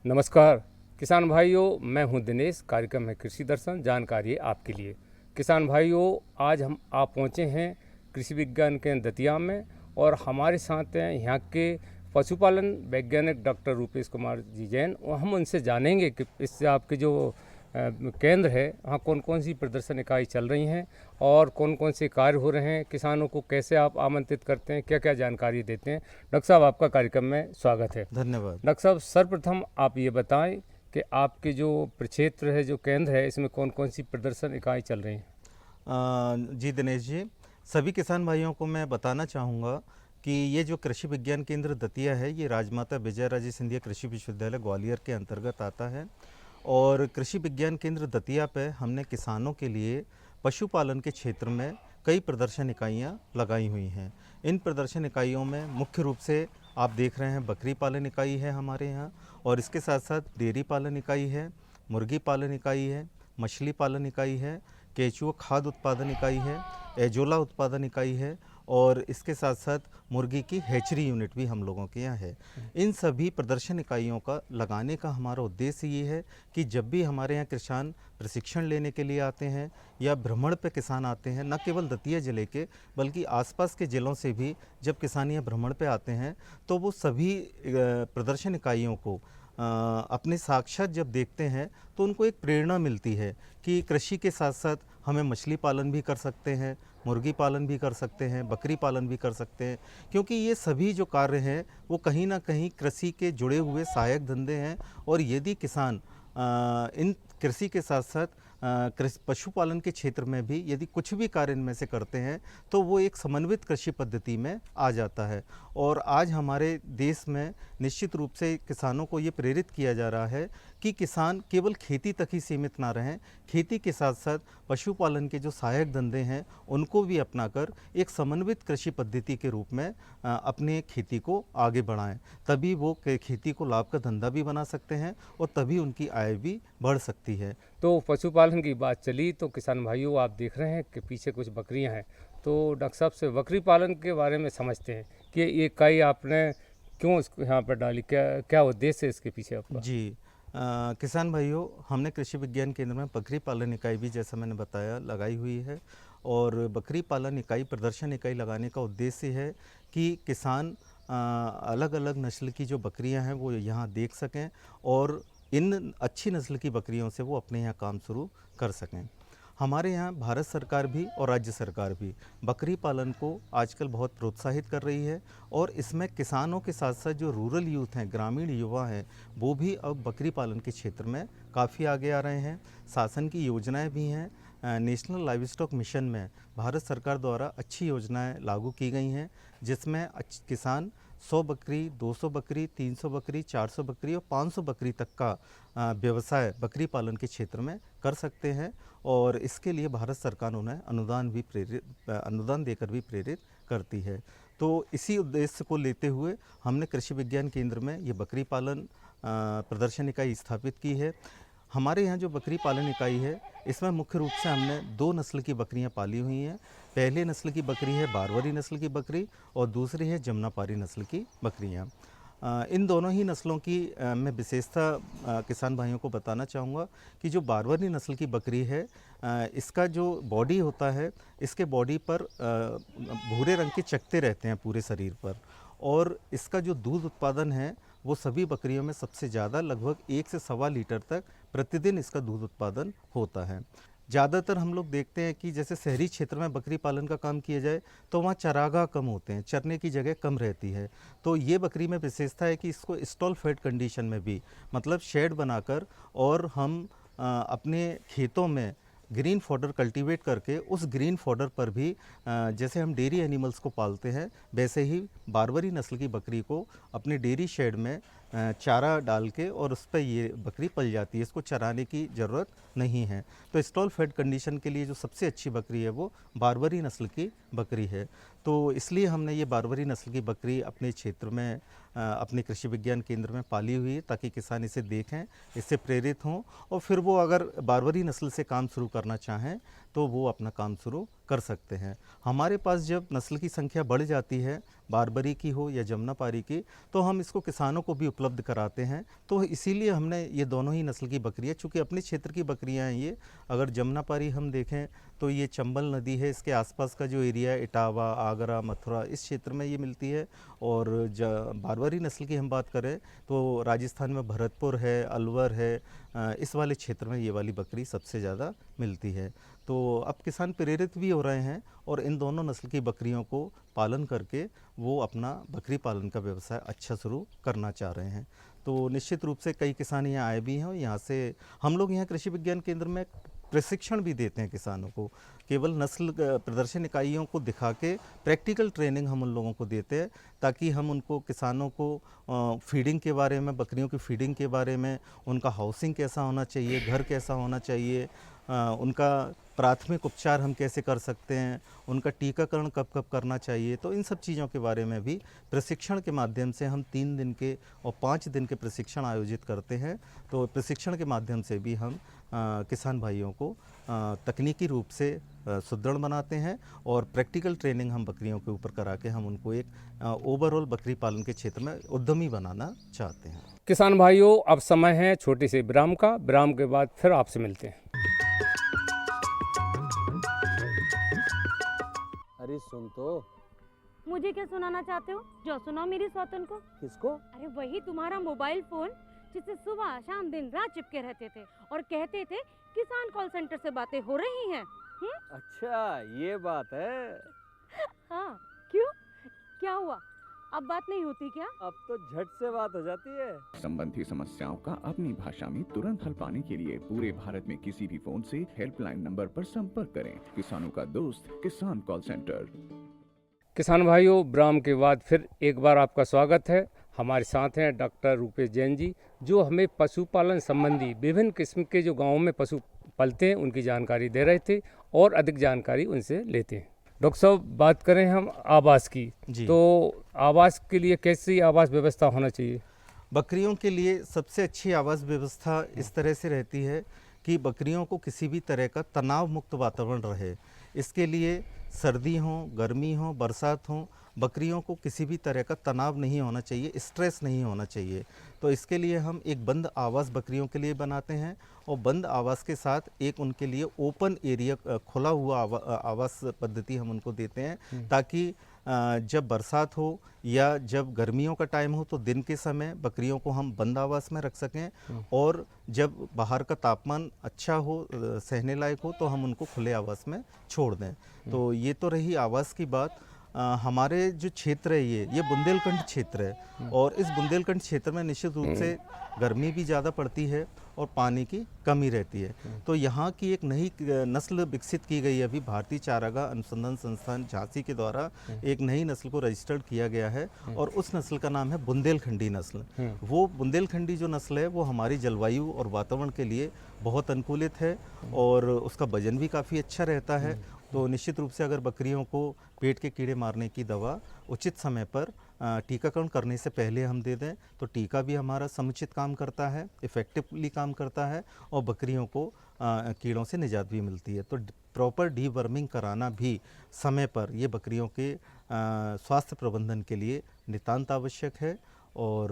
नमस्कार किसान भाइयों, मैं हूं दिनेश। कार्यक्रम है कृषि दर्शन, जानकारी है आपके लिए। किसान भाइयों, आज हम आप पहुंचे हैं कृषि विज्ञान केंद्र दतिया में और हमारे साथ हैं यहाँ के पशुपालन वैज्ञानिक डॉक्टर रूपेश कुमार जी जैन। और हम उनसे जानेंगे कि इससे आपके जो केंद्र है वहाँ कौन कौन सी प्रदर्शन इकाई चल रही हैं और कौन कौन से कार्य हो रहे हैं, किसानों को कैसे आप आमंत्रित करते हैं, क्या क्या जानकारी देते हैं। डॉक्टर साहब, आपका कार्यक्रम में स्वागत है। धन्यवाद। डॉक्टर साहब, सर्वप्रथम आप ये बताएं कि आपके जो प्रक्षेत्र है, जो केंद्र है, इसमें कौन कौन सी प्रदर्शन इकाई चल रही हैं। जी दिनेश जी, सभी किसान भाइयों को मैं बताना चाहूँगा कि ये जो कृषि विज्ञान केंद्र दतिया है, ये राजमाता विजयराजे सिंधिया कृषि विश्वविद्यालय ग्वालियर के अंतर्गत आता है। और कृषि विज्ञान केंद्र दतिया पे हमने किसानों के लिए पशुपालन के क्षेत्र में कई प्रदर्शन इकाइयाँ लगाई हुई हैं। इन प्रदर्शन इकाइयों में मुख्य रूप से आप देख रहे हैं बकरी पालन इकाई है हमारे यहाँ, और इसके साथ साथ डेयरी पालन इकाई है, मुर्गी पालन इकाई है, मछली पालन इकाई है, केचुआ खाद्य उत्पादन इकाई है, एजोला उत्पादन इकाई है, और इसके साथ साथ मुर्गी की हैचरी यूनिट भी हम लोगों के यहाँ है। इन सभी प्रदर्शन इकाइयों का लगाने का हमारा उद्देश्य ये है कि जब भी हमारे यहाँ किसान प्रशिक्षण लेने के लिए आते हैं या भ्रमण पे किसान आते हैं, न केवल दतिया ज़िले के बल्कि आसपास के ज़िलों से भी जब किसान यहाँ भ्रमण पे आते हैं, तो वो सभी प्रदर्शन इकाइयों को अपने साक्षात जब देखते हैं तो उनको एक प्रेरणा मिलती है कि कृषि के साथ साथ हमें मछली पालन भी कर सकते हैं, मुर्गी पालन भी कर सकते हैं, बकरी पालन भी कर सकते हैं, क्योंकि ये सभी जो कार्य हैं वो कहीं ना कहीं कृषि के जुड़े हुए सहायक धंधे हैं। और यदि किसान इन कृषि के साथ साथ पशुपालन के क्षेत्र में भी यदि कुछ भी कार्य इनमें से करते हैं तो वो एक समन्वित कृषि पद्धति में आ जाता है। और आज हमारे देश में निश्चित रूप से किसानों को ये प्रेरित किया जा रहा है कि किसान केवल खेती तक ही सीमित ना रहें, खेती के साथ साथ पशुपालन के जो सहायक धंधे हैं उनको भी अपनाकर एक समन्वित कृषि पद्धति के रूप में अपने खेती को आगे बढ़ाएं। तभी वो खेती को लाभ का धंधा भी बना सकते हैं और तभी उनकी आय भी बढ़ सकती है। तो पशुपालन की बात चली तो किसान भाइयों, आप देख रहे हैं कि पीछे कुछ बकरियां हैं। तो डॉक्टर साहब से बकरी पालन के बारे में समझते हैं कि ये इकाई आपने क्यों इसको यहाँ पर डाली, क्या क्या उद्देश्य है इसके पीछे आपका। जी किसान भाइयों, हमने कृषि विज्ञान केंद्र में बकरी पालन इकाई भी, जैसा मैंने बताया, लगाई हुई है। और बकरी पालन इकाई, प्रदर्शन इकाई लगाने का उद्देश्य है कि किसान अलग अलग नस्ल की जो बकरियां हैं वो यहाँ देख सकें और इन अच्छी नस्ल की बकरियों से वो अपने यहाँ काम शुरू कर सकें। हमारे यहाँ भारत सरकार भी और राज्य सरकार भी बकरी पालन को आजकल बहुत प्रोत्साहित कर रही है। और इसमें किसानों के साथ साथ जो रूरल यूथ हैं, ग्रामीण युवा हैं, वो भी अब बकरी पालन के क्षेत्र में काफ़ी आगे आ रहे हैं। शासन की योजनाएं भी हैं। नेशनल लाइव स्टॉक मिशन में भारत सरकार द्वारा अच्छी योजनाएं लागू की गई हैं, जिसमें किसान 100 बकरी, 200 बकरी, 300 बकरी, 400 बकरी और 500 बकरी तक का व्यवसाय बकरी पालन के क्षेत्र में कर सकते हैं। और इसके लिए भारत सरकार उन्हें अनुदान देकर भी प्रेरित करती है। तो इसी उद्देश्य को लेते हुए हमने कृषि विज्ञान केंद्र में ये बकरी पालन प्रदर्शन इकाई स्थापित की है। हमारे यहाँ जो बकरी पालन इकाई है, इसमें मुख्य रूप से हमने 2 नस्ल की बकरियाँ पाली हुई हैं। पहले नस्ल की बकरी है बारवरी नस्ल की बकरी और दूसरी है जमुनापारी नस्ल की बकरियाँ। इन दोनों ही नस्लों की मैं विशेषता किसान भाइयों को बताना चाहूँगा कि जो बारवरी नस्ल की बकरी है, इसका जो बॉडी होता है, इसके बॉडी पर भूरे रंग के चकते रहते हैं पूरे शरीर पर। और इसका जो दूध उत्पादन है वो सभी बकरियों में सबसे ज़्यादा, लगभग 1 से सवा लीटर तक प्रतिदिन इसका दूध उत्पादन होता है। ज़्यादातर हम लोग देखते हैं कि जैसे शहरी क्षेत्र में बकरी पालन का काम किया जाए तो वहाँ चरागाह कम होते हैं, चरने की जगह कम रहती है। तो ये बकरी में विशेषता है कि इसको स्टॉल फेड कंडीशन में भी, मतलब शेड बनाकर, और हम अपने खेतों में ग्रीन फॉडर कल्टीवेट करके उस ग्रीन फॉडर पर भी जैसे हम डेयरी एनिमल्स को पालते हैं, वैसे ही बारवरी नस्ल की बकरी को अपने डेयरी शेड में चारा डाल के और उस पर ये बकरी पल जाती है, इसको चराने की ज़रूरत नहीं है। तो स्टॉल फेड कंडीशन के लिए जो सबसे अच्छी बकरी है वो बारबरी नस्ल की बकरी है। तो इसलिए हमने ये बारबरी नस्ल की बकरी अपने क्षेत्र में अपने कृषि विज्ञान केंद्र में पाली हुई है, ताकि किसान इसे देखें, इससे प्रेरित हों और फिर वो अगर बारबरी नस्ल से काम शुरू करना चाहें तो वो अपना काम शुरू कर सकते हैं। हमारे पास जब नस्ल की संख्या बढ़ जाती है, बारबरी की हो या जमुनापारी की, तो हम इसको किसानों को भी उपलब्ध कराते हैं। तो इसीलिए हमने ये दोनों ही नस्ल की बकरियाँ, चूँकि अपने क्षेत्र की बकरियाँ हैं ये, अगर जमुनापारी हम देखें तो ये चंबल नदी है, इसके आसपास का जो एरिया है इटावा, आगरा, मथुरा, इस क्षेत्र में ये मिलती है। और बारबरी नस्ल की हम बात करें तो राजस्थान में भरतपुर है, अलवर है, इस वाले क्षेत्र में ये वाली बकरी सबसे ज़्यादा मिलती है। तो अब किसान प्रेरित भी हो रहे हैं और इन दोनों नस्ल की बकरियों को पालन करके वो अपना बकरी पालन का व्यवसाय अच्छा शुरू करना चाह रहे हैं। तो निश्चित रूप से कई किसान यहाँ आए भी हैं और यहाँ से हम लोग यहाँ कृषि विज्ञान केंद्र में प्रशिक्षण भी देते हैं किसानों को। केवल नस्ल प्रदर्शन इकाइयों को दिखा के प्रैक्टिकल ट्रेनिंग हम उन लोगों को देते हैं, ताकि हम उनको, किसानों को फीडिंग के बारे में, बकरियों की फीडिंग के बारे में, उनका हाउसिंग कैसा होना चाहिए, घर कैसा होना चाहिए, उनका प्राथमिक उपचार हम कैसे कर सकते हैं, उनका टीकाकरण कब कब करना चाहिए, तो इन सब चीज़ों के बारे में भी प्रशिक्षण के माध्यम से हम 3 दिन के और 5 दिन के प्रशिक्षण आयोजित करते हैं। तो प्रशिक्षण के माध्यम से भी हम किसान भाइयों को तकनीकी रूप से सुदृढ़ बनाते हैं और प्रैक्टिकल ट्रेनिंग हम बकरियों के ऊपर करा के हम उनको एक ओवरऑल बकरी पालन के क्षेत्र में उद्यमी बनाना चाहते हैं। किसान भाइयों, अब समय है छोटे से विराम का। विराम के बाद फिर आपसे मिलते हैं। अरे सुन तो। मुझे क्या सुनाना चाहते हो? जो सुनाओ मेरी सौतन को। किसको? अरे वही तुम्हारा मोबाइल फोन जिससे सुबह शाम दिन रात चिपके रहते थे और कहते थे किसान कॉल सेंटर से बातें हो रही हैं। अच्छा ये बात है। हाँ, क्यों? क्या हुआ? अब बात नहीं होती क्या? अब तो झट से बात हो जाती है। संबंधी समस्याओं का अपनी भाषा में तुरंत हल पाने के लिए पूरे भारत में किसी भी फोन से हेल्पलाइन नंबर पर संपर्क करें। किसानों का दोस्त किसान कॉल सेंटर। किसान भाइयों, विराम के बाद फिर एक बार आपका स्वागत है। हमारे साथ हैं डॉक्टर रूपेश जैन जी, जो हमें पशुपालन संबंधी विभिन्न किस्म के जो गाँव में पशु पलते हैं उनकी जानकारी दे रहे थे और अधिक जानकारी उनसे लेते हैं। डॉक्टर साहब, बात करें हम आवास की, तो आवास के लिए कैसी आवास व्यवस्था होना चाहिए? बकरियों के लिए सबसे अच्छी आवास व्यवस्था इस तरह से रहती है कि बकरियों को किसी भी तरह का तनाव मुक्त वातावरण रहे। इसके लिए सर्दी हो, गर्मी हो, बरसात हो, बकरियों को किसी भी तरह का तनाव नहीं होना चाहिए, स्ट्रेस नहीं होना चाहिए। तो इसके लिए हम एक बंद आवास बकरियों के लिए बनाते हैं और बंद आवास के साथ एक उनके लिए ओपन एरिया, खुला हुआ आवास पद्धति हम उनको देते हैं, ताकि जब बरसात हो या जब गर्मियों का टाइम हो तो दिन के समय बकरियों को हम बंद आवास में रख सकें, और जब बाहर का तापमान अच्छा हो, सहने लायक हो, तो हम उनको खुले आवास में छोड़ दें। तो ये तो रही आवास की बात। हमारे जो क्षेत्र है ये बुंदेलखंड क्षेत्र है और इस बुंदेलखंड क्षेत्र में निश्चित रूप से गर्मी भी ज़्यादा पड़ती है और पानी की कमी रहती है। तो यहाँ की एक नई नस्ल विकसित की गई है, अभी भारतीय चारागाह अनुसंधान संस्थान झांसी के द्वारा एक नई नस्ल को रजिस्टर्ड किया गया है और उस नस्ल का नाम है बुंदेलखंडी नस्ल। वो बुंदेलखंडी जो नस्ल है वो हमारी जलवायु और वातावरण के लिए बहुत अनुकूलित है और उसका वजन भी काफ़ी अच्छा रहता है। तो निश्चित रूप से अगर बकरियों को पेट के कीड़े मारने की दवा उचित समय पर टीकाकरण करने से पहले हम दे दें तो टीका भी हमारा समुचित काम करता है, इफ़ेक्टिवली काम करता है और बकरियों को कीड़ों से निजात भी मिलती है। तो प्रॉपर डीवर्मिंग कराना भी समय पर ये बकरियों के स्वास्थ्य प्रबंधन के लिए नितांत आवश्यक है। और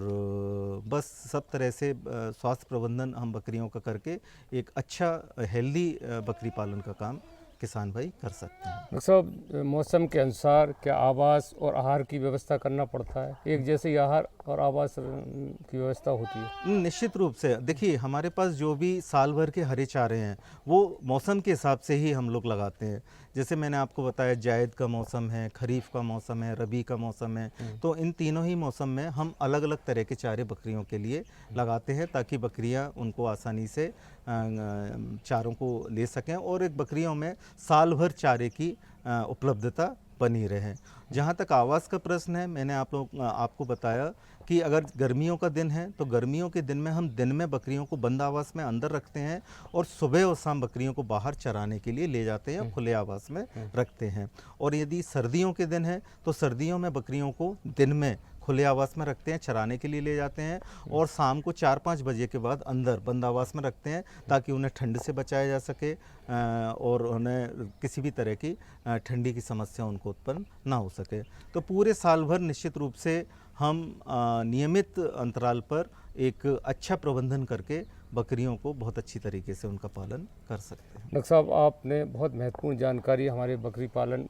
बस सब तरह से स्वास्थ्य प्रबंधन हम बकरियों का करके एक अच्छा हेल्दी बकरी पालन का काम किसान भाई कर सकते हैं। डॉक्टर साहब, मौसम के अनुसार क्या आवास और आहार की व्यवस्था करना पड़ता है? एक जैसे ही आहार और आवास की व्यवस्था होती है? निश्चित रूप से देखिए, हमारे पास जो भी साल भर के हरे चारे हैं वो मौसम के हिसाब से ही हम लोग लगाते हैं। जैसे मैंने आपको बताया, जायद का मौसम है, खरीफ का मौसम है, रबी का मौसम है, तो इन तीनों ही मौसम में हम अलग अलग तरह के चारे बकरियों के लिए लगाते हैं ताकि बकरियां उनको आसानी से चारों को ले सकें और एक बकरियों में साल भर चारे की उपलब्धता बनी रहे। जहाँ तक आवास का प्रश्न है, मैंने आपको बताया कि अगर गर्मियों का दिन है तो गर्मियों के दिन में हम दिन में बकरियों को बंद आवास में अंदर रखते हैं और सुबह और शाम बकरियों को बाहर चराने के लिए ले जाते हैं, खुले आवास में रखते हैं। और यदि सर्दियों के दिन है तो सर्दियों में बकरियों को दिन में खुले आवास में रखते हैं, चराने के लिए ले जाते हैं और शाम को 4-5 बजे के बाद अंदर बंद आवास में रखते हैं ताकि उन्हें ठंड से बचाया जा सके और उन्हें किसी भी तरह की ठंडी की समस्या उनको उत्पन्न ना हो सके। तो पूरे साल भर निश्चित रूप से हम नियमित अंतराल पर एक अच्छा प्रबंधन करके बकरियों को बहुत अच्छी तरीके से उनका पालन कर सकते हैं। डॉक्टर साहब, आपने बहुत महत्वपूर्ण जानकारी हमारे बकरी पालन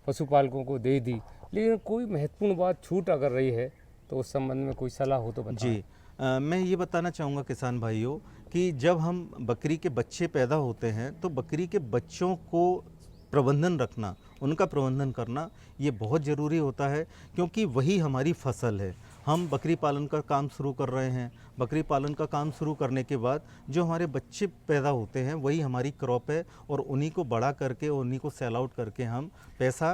पशुपालकों को दे दी, लेकिन कोई महत्वपूर्ण बात छूट अगर रही है तो उस संबंध में कोई सलाह हो तो बताएं। जी, मैं ये बताना चाहूँगा किसान भाइयों कि जब हम बकरी के बच्चे पैदा होते हैं तो बकरी के बच्चों को प्रबंधन रखना, उनका प्रबंधन करना ये बहुत ज़रूरी होता है, क्योंकि वही हमारी फसल है। हम बकरी पालन का काम शुरू कर रहे हैं, बकरी पालन का काम शुरू करने के बाद जो हमारे बच्चे पैदा होते हैं वही हमारी क्रॉप है और उन्हीं को बड़ा करके और उन्हीं को सेल आउट करके हम पैसा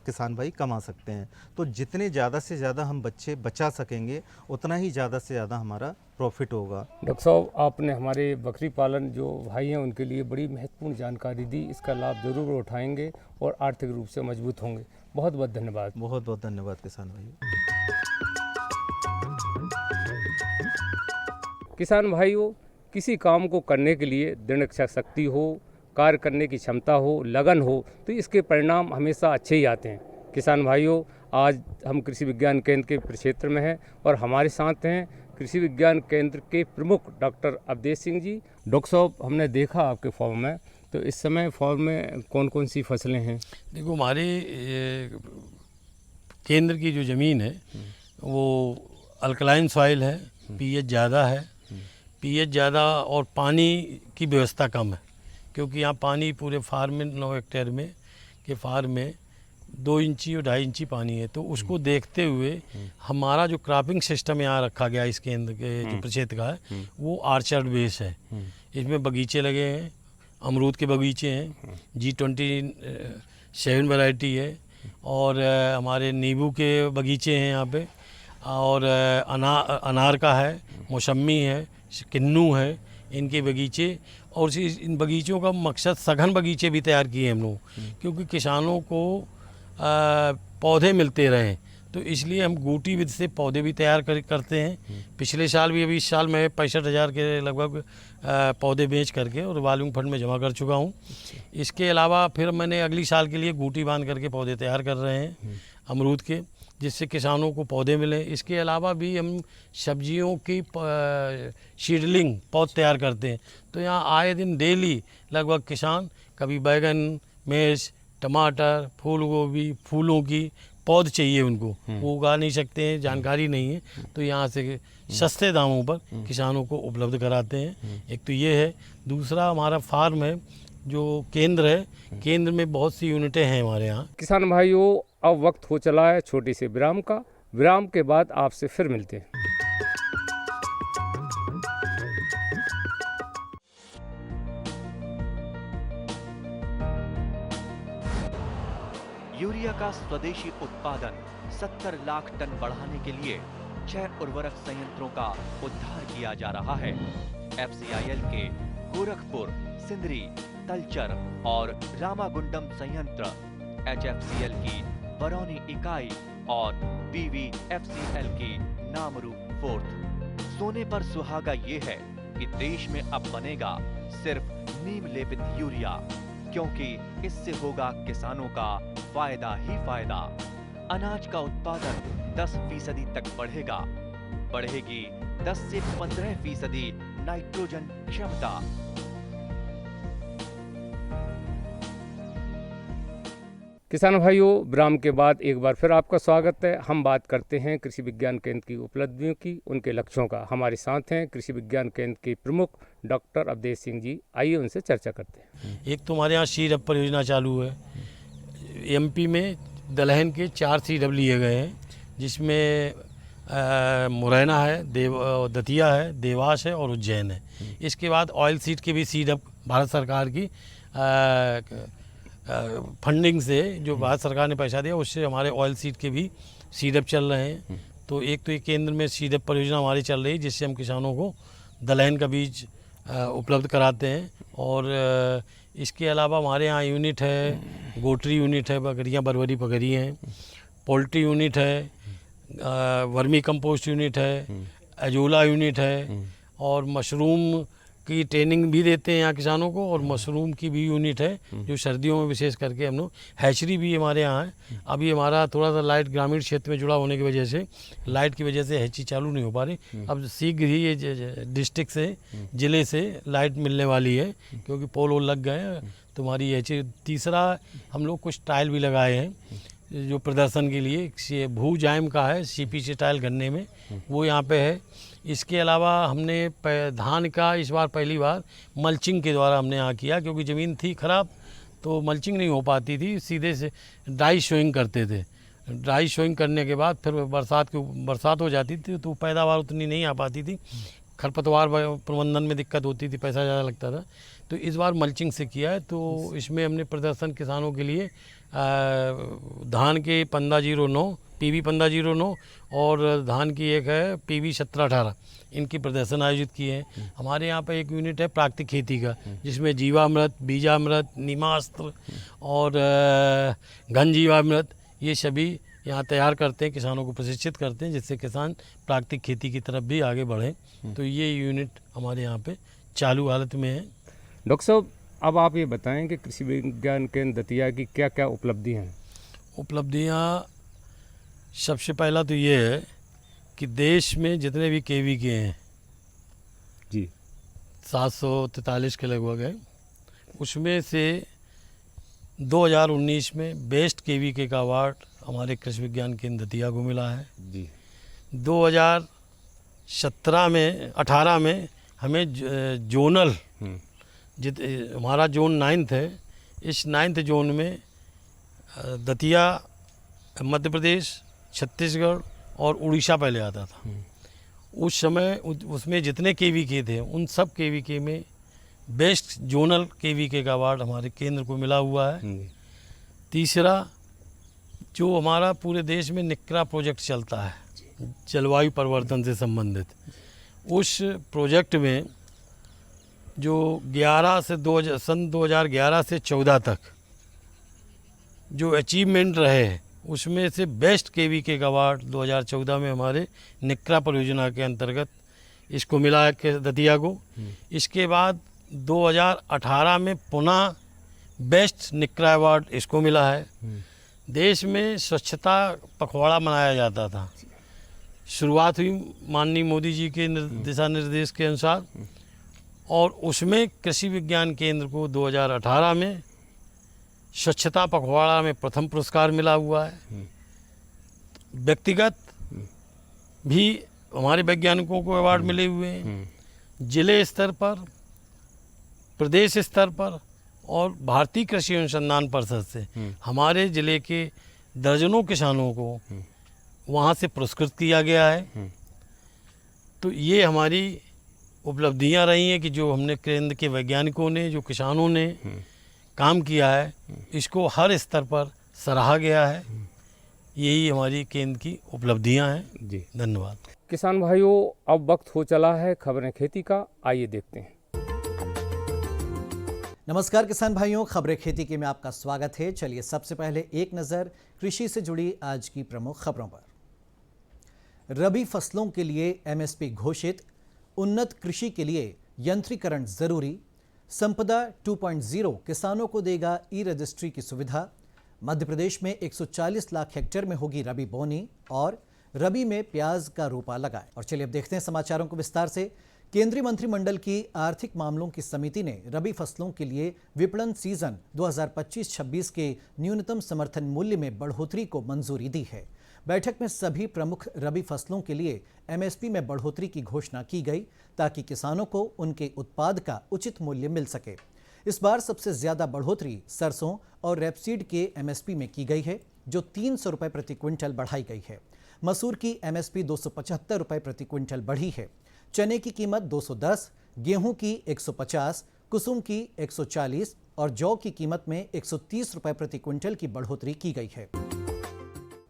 किसान भाई कमा सकते हैं। तो जितने ज़्यादा से ज़्यादा हम बच्चे बचा सकेंगे उतना ही ज़्यादा से ज़्यादा हमारा प्रॉफिट होगा। डॉक्टर साहब, आपने हमारे बकरी पालन जो भाई हैं उनके लिए बड़ी महत्वपूर्ण जानकारी दी, इसका लाभ ज़रूर उठाएंगे और आर्थिक रूप से मजबूत होंगे। बहुत बहुत धन्यवाद। बहुत बहुत धन्यवाद किसान भाई। किसान भाइयों, किसी काम को करने के लिए दृढ़ इच्छा शक्ति हो, कार्य करने की क्षमता हो, लगन हो, तो इसके परिणाम हमेशा अच्छे ही आते हैं। किसान भाइयों, आज हम कृषि विज्ञान केंद्र के परिक्षेत्र में हैं और हमारे साथ हैं कृषि विज्ञान केंद्र के प्रमुख डॉक्टर अवधेश सिंह जी। डॉक्टर साहब, हमने देखा आपके फार्म में, तो इस समय फार्म में कौन कौन सी फसलें हैं? देखो, हमारे केंद्र की जो ज़मीन है वो अल्कलाइन सॉइल है, पीएच ज़्यादा है, पीएच ज़्यादा और पानी की व्यवस्था कम है, क्योंकि यहाँ पानी पूरे फार्म में 9 हेक्टेयर में के फार्म में 2 इंची और 2.5 इंची पानी है। तो उसको देखते हुए हमारा जो क्रॉपिंग सिस्टम यहाँ रखा गया इस केंद्र के जो प्रक्षेत्र का है वो आर्चर्ड बेस है। इसमें बगीचे लगे हैं, अमरूद के बगीचे हैं, G27 वैरायटी है और हमारे नींबू के बगीचे हैं यहाँ पे, और अनार का है, मौसमी है, किन्नू है, इनके बगीचे। और इन बगीचों का मकसद सघन बगीचे भी तैयार किए हम लोग, क्योंकि किसानों को पौधे मिलते रहें, तो इसलिए हम गूटी विधि से पौधे भी तैयार करते हैं। पिछले साल भी, अभी इस साल मैं 65,000 के लगभग पौधे बेच करके और रिवॉल्विंग फंड में जमा कर चुका हूँ। इसके अलावा फिर मैंने अगली साल के लिए गूटी बांध करके पौधे तैयार कर रहे हैं अमरूद के, जिससे किसानों को पौधे मिले। इसके अलावा भी हम सब्जियों की सीडलिंग पौध तैयार करते हैं। तो यहाँ आए दिन डेली लगभग किसान कभी बैगन, मिर्च, टमाटर, फूल गोभी, फूलों की पौध चाहिए उनको, वो उगा नहीं सकते हैं, जानकारी नहीं है, तो यहाँ से सस्ते दामों पर किसानों को उपलब्ध कराते हैं। एक तो ये है। दूसरा, हमारा फार्म है जो केंद्र है, केंद्र में बहुत सी यूनिटें हैं हमारे यहाँ। किसान भाइयों, अब वक्त हो चला है छोटे से विराम का। विराम के बाद आपसे फिर मिलते हैं। यूरिया का स्वदेशी उत्पादन 70 लाख टन बढ़ाने के लिए 6 उर्वरक संयंत्रों का उद्धार किया जा रहा है। FCIL के गोरखपुर, सिंदरी, तलचर और रामागुंडम संयंत्र, HFCL की बरौनी इकाई और BVFCL की नामरू फोर्थ। सोने पर सुहागा ये है कि देश में अब बनेगा सिर्फ नीम लेपित यूरिया, क्योंकि इससे होगा किसानों का फायदा ही फायदा। अनाज का उत्पादन 10% तक बढ़ेगा, बढ़ेगी 10 से 15% नाइट्रोजन क्षमता। किसान भाइयों, विराम के बाद एक बार फिर आपका स्वागत है। हम बात करते हैं कृषि विज्ञान केंद्र की उपलब्धियों की, उनके लक्ष्यों का। हमारे साथ हैं कृषि विज्ञान केंद्र के प्रमुख डॉक्टर अवधेश सिंह जी। आइए उनसे चर्चा करते हैं। एक तो हमारे यहाँ सीडब परियोजना चालू है। MP में दलहन के 4 सीडब लिए गए हैं, जिसमें मुरैना है, दतिया है, देवास है और उज्जैन है। इसके बाद ऑयल सीड के भी सीडब भारत सरकार की फंडिंग से, जो भारत सरकार ने पैसा दिया, उससे हमारे ऑयल सीड के भी सीडब चल रहे हैं। तो एक तो ये केंद्र में सीधे परियोजना हमारी चल रही है जिससे हम किसानों को दलहन का बीज उपलब्ध कराते हैं। और इसके अलावा हमारे यहाँ यूनिट है, गोटरी यूनिट है, बकरियाँ बरबरी पकड़ी हैं, पोल्ट्री यूनिट है, वर्मी कंपोस्ट यूनिट है, एजोला यूनिट है, और मशरूम की ट्रेनिंग भी देते हैं यहाँ किसानों को, और मशरूम की भी यूनिट है जो सर्दियों में विशेष करके हम लोग, हैचरी भी हमारे यहाँ है। अभी हमारा थोड़ा सा लाइट ग्रामीण क्षेत्र में जुड़ा होने की वजह से, लाइट की वजह से हैचरी चालू नहीं हो पा रही। अब शीघ्र ही ये डिस्ट्रिक्ट से, ज़िले से लाइट मिलने वाली है क्योंकि पोल वोल लग गए हैं तो हमारी हैचरी। तीसरा, हम लोग कुछ टाइल भी लगाए हैं जो प्रदर्शन के लिए, भू जाइम का है, CPC टाइल गन्ने में, वो यहाँ पे है। इसके अलावा हमने धान का इस बार पहली बार मल्चिंग के द्वारा हमने यहाँ किया, क्योंकि ज़मीन थी ख़राब तो मल्चिंग नहीं हो पाती थी, सीधे से ड्राई शोइंग करते थे। ड्राई शोइंग करने के बाद फिर बरसात हो जाती थी तो पैदावार उतनी नहीं आ पाती थी, खरपतवार प्रबंधन में दिक्कत होती थी, पैसा ज़्यादा लगता था। तो इस बार मल्चिंग से किया है। तो इसमें हमने प्रदर्शन किसानों के लिए धान के 1509 PV 1509 और धान की एक है PV 1718, इनकी प्रदर्शन आयोजित किए हैं। हमारे यहाँ पे एक यूनिट है प्राकृतिक खेती का, जिसमें जीवामृत, बीजामृत, नीमास्त्र और घन जीवामृत, ये सभी यहाँ तैयार करते हैं, किसानों को प्रशिक्षित करते हैं जिससे किसान प्राकृतिक खेती की तरफ भी आगे बढ़ें। तो ये यूनिट हमारे यहाँ पे चालू हालत में है। डॉक्टर साहब, अब आप ये बताएं कि कृषि विज्ञान केंद्र दतिया की क्या क्या उपलब्धियाँ हैं? उपलब्धियाँ, सबसे पहला तो ये है कि देश में जितने भी KVK हैं जी, 743 के लगभग है, उसमें से 2019 में बेस्ट KVK का अवार्ड हमारे कृषि विज्ञान केंद्र दतिया को मिला है जी। 2018 में हमें जोनल, हमारा जोन 9th है, इस 9th जोन में दतिया, मध्य प्रदेश, छत्तीसगढ़ और उड़ीसा पहले आता था। उस समय उसमें जितने KVK थे उन सब KVK में बेस्ट जोनल KVK का अवार्ड हमारे केंद्र को मिला हुआ है। तीसरा, जो हमारा पूरे देश में निक्रा प्रोजेक्ट चलता है जलवायु परिवर्तन से संबंधित, उस प्रोजेक्ट में जो 2011 से 14 तक जो अचीवमेंट रहे, उसमें से बेस्ट KVK का अवार्ड 2014 में हमारे निक्रा परियोजना के अंतर्गत इसको मिला है दतिया को। इसके बाद 2018 में पुनः बेस्ट निक्रा अवार्ड इसको मिला है। देश में स्वच्छता पखवाड़ा मनाया जाता था, शुरुआत हुई माननीय मोदी जी के दिशा निर्देश के अनुसार, और उसमें कृषि विज्ञान केंद्र को 2018 में स्वच्छता पखवाड़ा में प्रथम पुरस्कार मिला हुआ है। व्यक्तिगत भी हमारे वैज्ञानिकों को अवार्ड मिले हुए हैं, जिले स्तर पर, प्रदेश स्तर पर और भारतीय कृषि अनुसंधान परिषद से हमारे ज़िले के दर्जनों किसानों को वहाँ से पुरस्कृत किया गया है। तो ये हमारी उपलब्धियाँ रही हैं कि जो हमने केंद्र के वैज्ञानिकों ने, जो किसानों ने काम किया है, इसको हर स्तर पर सराहा गया है। यही हमारी केंद्र की उपलब्धियाँ हैं जी। धन्यवाद। किसान भाइयों, अब वक्त हो चला है खबरें खेती का, आइए देखते हैं। नमस्कार किसान भाइयों, खबरें खेती के में आपका स्वागत है। चलिए सबसे पहले एक नज़र कृषि से जुड़ी आज की प्रमुख खबरों पर। रबी फसलों के लिए MSP घोषित, उन्नत कृषि के लिए यंत्रीकरण जरूरी, संपदा 2.0 किसानों को देगा ई-रजिस्ट्री की सुविधा, मध्य प्रदेश में 140 लाख हेक्टेयर में होगी रबी बोनी, और रबी में प्याज का रोपा लगाए। और चलिए अब देखते हैं समाचारों को विस्तार से। केंद्रीय मंत्रिमंडल की आर्थिक मामलों की समिति ने रबी फसलों के लिए विपणन सीजन 2025-26 के न्यूनतम समर्थन मूल्य में बढ़ोतरी को मंजूरी दी है। बैठक में सभी प्रमुख रबी फसलों के लिए MSP में बढ़ोतरी की घोषणा की गई ताकि किसानों को उनके उत्पाद का उचित मूल्य मिल सके। इस बार सबसे ज्यादा बढ़ोतरी सरसों और रेपसीड के MSP में की गई है, जो 300 रुपये प्रति क्विंटल बढ़ाई गई है। मसूर की MSP 275 रुपये प्रति क्विंटल बढ़ी है। चने की कीमत 210, गेहूं की 150, कुसुम की 140 और जौ की कीमत में 130 रुपये प्रति क्विंटल की बढ़ोतरी की गई है।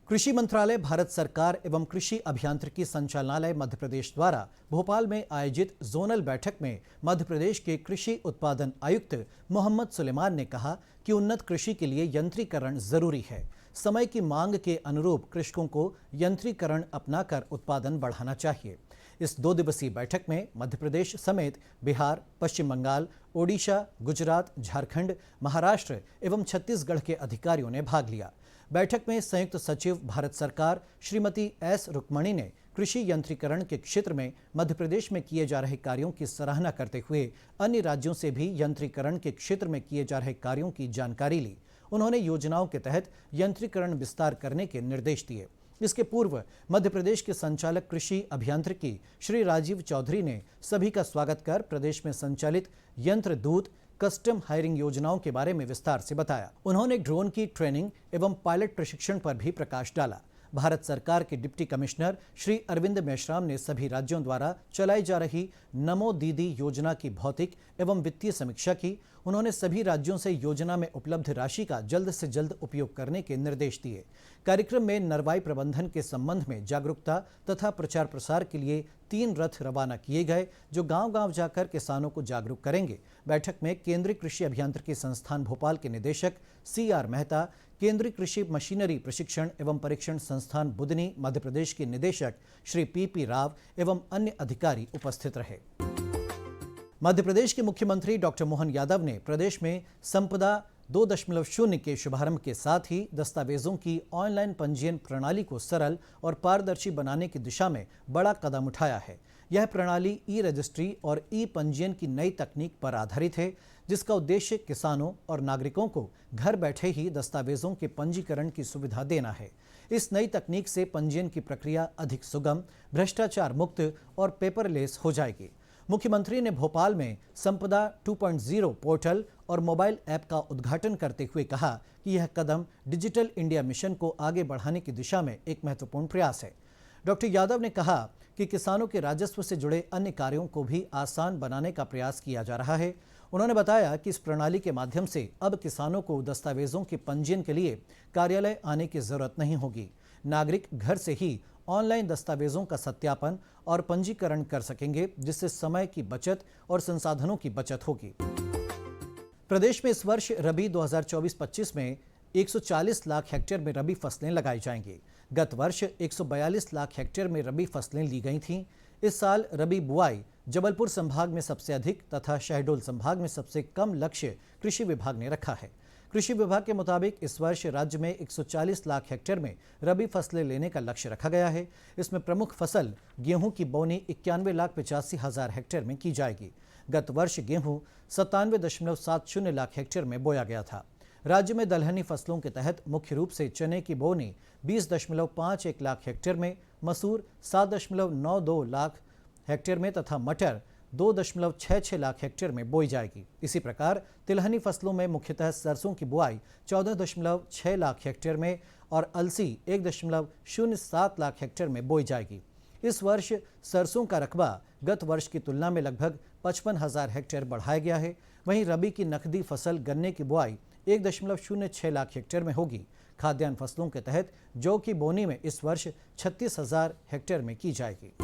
कृषि मंत्रालय, भारत सरकार एवं कृषि अभियांत्रिकी संचालनालय मध्य प्रदेश द्वारा भोपाल में आयोजित जोनल बैठक में मध्य प्रदेश के कृषि उत्पादन आयुक्त मोहम्मद सुलेमान ने कहा कि उन्नत कृषि के लिए यंत्रीकरण जरूरी है। समय की मांग के अनुरूप कृषकों को यंत्रीकरण अपनाकर उत्पादन बढ़ाना चाहिए। इस 2 दिवसीय बैठक में मध्य प्रदेश समेत बिहार, पश्चिम बंगाल, ओडिशा, गुजरात, झारखंड, महाराष्ट्र एवं छत्तीसगढ़ के अधिकारियों ने भाग लिया। बैठक में संयुक्त सचिव भारत सरकार श्रीमती एस रुक्मणी ने कृषि यंत्रीकरण के क्षेत्र में मध्य प्रदेश में किए जा रहे कार्यों की सराहना करते हुए अन्य राज्यों से भी यंत्रीकरण के क्षेत्र में किए जा रहे कार्यों की जानकारी ली। उन्होंने योजनाओं के तहत यंत्रीकरण विस्तार करने के निर्देश दिए। इसके पूर्व मध्य प्रदेश के संचालक कृषि अभियांत्रिकी श्री राजीव चौधरी ने सभी का स्वागत कर प्रदेश में संचालित यंत्र दूत कस्टम हायरिंग योजनाओं के बारे में विस्तार से बताया। उन्होंने ड्रोन की ट्रेनिंग एवं पायलट प्रशिक्षण पर भी प्रकाश डाला। भारत सरकार के डिप्टी कमिश्नर श्री अरविंद मेश्राम ने सभी राज्यों द्वारा चलाई जा रही नमो दीदी योजना की भौतिक एवं वित्तीय समीक्षा की। उन्होंने सभी राज्यों से योजना में उपलब्ध राशि का जल्द से जल्द उपयोग करने के निर्देश दिए। कार्यक्रम में नरवाई प्रबंधन के संबंध में जागरूकता तथा प्रचार प्रसार के लिए 3 रथ रवाना किए गए, जो गांव-गांव जाकर किसानों को जागरूक करेंगे। बैठक में केंद्रीय कृषि अभियांत्रिकी संस्थान भोपाल के निदेशक CR मेहता, केंद्रीय कृषि मशीनरी प्रशिक्षण एवं परीक्षण संस्थान बुदनी मध्य प्रदेश के निदेशक श्री PP राव एवं अन्य अधिकारी उपस्थित रहे। मध्य प्रदेश के मुख्यमंत्री डॉक्टर मोहन यादव ने प्रदेश में संपदा 2.0 के शुभारंभ के साथ ही दस्तावेजों की ऑनलाइन पंजीयन प्रणाली को सरल और पारदर्शी बनाने की दिशा में बड़ा कदम उठाया है। यह प्रणाली ई-रजिस्ट्री और ई-पंजीयन की नई तकनीक पर आधारित है, जिसका उद्देश्य किसानों और नागरिकों को घर बैठे ही दस्तावेजों के पंजीकरण की सुविधा देना है। इस नई तकनीक से पंजीयन की प्रक्रिया अधिक सुगम, भ्रष्टाचार मुक्त और पेपरलेस हो जाएगी। मुख्यमंत्री ने भोपाल में संपदा 2.0 पोर्टल और मोबाइल ऐप का उद्घाटन करते हुए कहा कि यह कदम डिजिटल इंडिया मिशन को आगे बढ़ाने की दिशा में एक महत्वपूर्ण प्रयास है। डॉक्टर यादव ने कहा कि किसानों के राजस्व से जुड़े अन्य कार्यों को भी आसान बनाने का प्रयास किया जा रहा है। उन्होंने बताया कि इस प्रणाली के माध्यम से अब किसानों को दस्तावेजों के पंजीयन के लिए कार्यालय आने की जरूरत नहीं होगी। नागरिक घर से ही ऑनलाइन दस्तावेजों का सत्यापन और पंजीकरण कर सकेंगे, जिससे समय की बचत और संसाधनों की बचत होगी। प्रदेश में इस वर्ष रबी 2024-25 में 140 लाख हेक्टेयर में रबी फसलें लगाई जाएंगी। गत वर्ष 142 लाख हेक्टेयर में रबी फसलें ली गई थीं। इस साल रबी बुआई जबलपुर संभाग में सबसे अधिक तथा शहडोल संभाग में सबसे कम लक्ष्य कृषि विभाग ने रखा है। कृषि विभाग के मुताबिक इस वर्ष राज्य में 140 लाख हेक्टेयर में रबी फसलें लेने का लक्ष्य रखा गया है। इसमें प्रमुख फसल गेहूं की बोनी 91,85,000 हेक्टेयर में की जाएगी। गत वर्ष गेहूं 97.70 लाख हेक्टेयर में बोया गया था। राज्य में दलहनी फसलों के तहत मुख्य रूप से चने की बोनी 20.51 लाख हेक्टेयर में, मसूर 7.92 लाख हेक्टेयर में तथा मटर 2.66 लाख हेक्टेयर में बोई जाएगी। इसी प्रकार तिलहनी फसलों में मुख्यतः सरसों की बुआई 14.6 लाख हेक्टेयर में और अलसी 1.07 लाख हेक्टेयर में बोई जाएगी। इस वर्ष सरसों का रकबा गत वर्ष की तुलना में लगभग 55,000 हेक्टेयर बढ़ाया गया है। वहीं रबी की नकदी फसल गन्ने की बुआई 1.06 लाख हेक्टेयर में होगी। खाद्यान्न फसलों के तहत जौ की बोनी में इस वर्ष 36,000 हेक्टेयर में की जाएगी।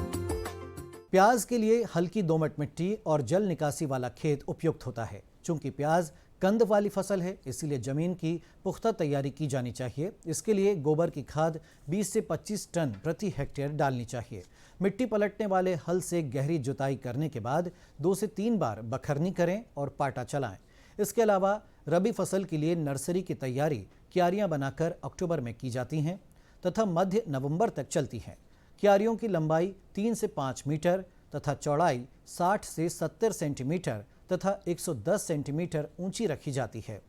प्याज के लिए हल्की दोमट मिट्टी और जल निकासी वाला खेत उपयुक्त होता है। चूंकि प्याज कंद वाली फसल है, इसीलिए जमीन की पुख्ता तैयारी की जानी चाहिए। इसके लिए गोबर की खाद 20 से 25 टन प्रति हेक्टेयर डालनी चाहिए। मिट्टी पलटने वाले हल से गहरी जुताई करने के बाद 2 से 3 बार बखरनी करें और पाटा चलाएं। इसके अलावा रबी फसल के लिए नर्सरी की तैयारी क्यारियां बनाकर अक्टूबर में की जाती हैं तथा मध्य नवंबर तक चलती हैं। क्यारियों की लंबाई 3 से 5 मीटर तथा चौड़ाई 60 से 70 सेंटीमीटर तथा 110 सेंटीमीटर ऊंची रखी जाती है।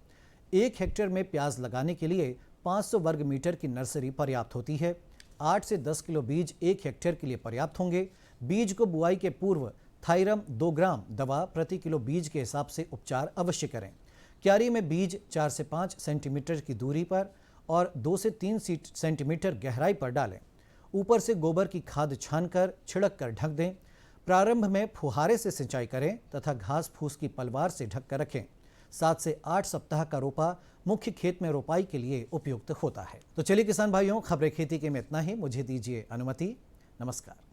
1 हेक्टेयर में प्याज लगाने के लिए 500 वर्ग मीटर की नर्सरी पर्याप्त होती है। 8 से 10 किलो बीज 1 हेक्टेयर के लिए पर्याप्त होंगे। बीज को बुआई के पूर्व थायरम 2 ग्राम दवा प्रति किलो बीज के हिसाब से उपचार अवश्य करें। क्यारी में बीज 4 से 5 सेंटीमीटर की दूरी पर और 2 से 3 सेंटीमीटर गहराई पर डालें। ऊपर से गोबर की खाद छानकर छिड़क कर ढक दें। प्रारंभ में फुहारे से सिंचाई करें तथा घास फूस की पलवार से ढक कर रखें। 7 से 8 सप्ताह का रोपा मुख्य खेत में रोपाई के लिए उपयुक्त होता है। तो चलिए किसान भाइयों, खबरें खेती के में इतना ही। मुझे दीजिए अनुमति। नमस्कार।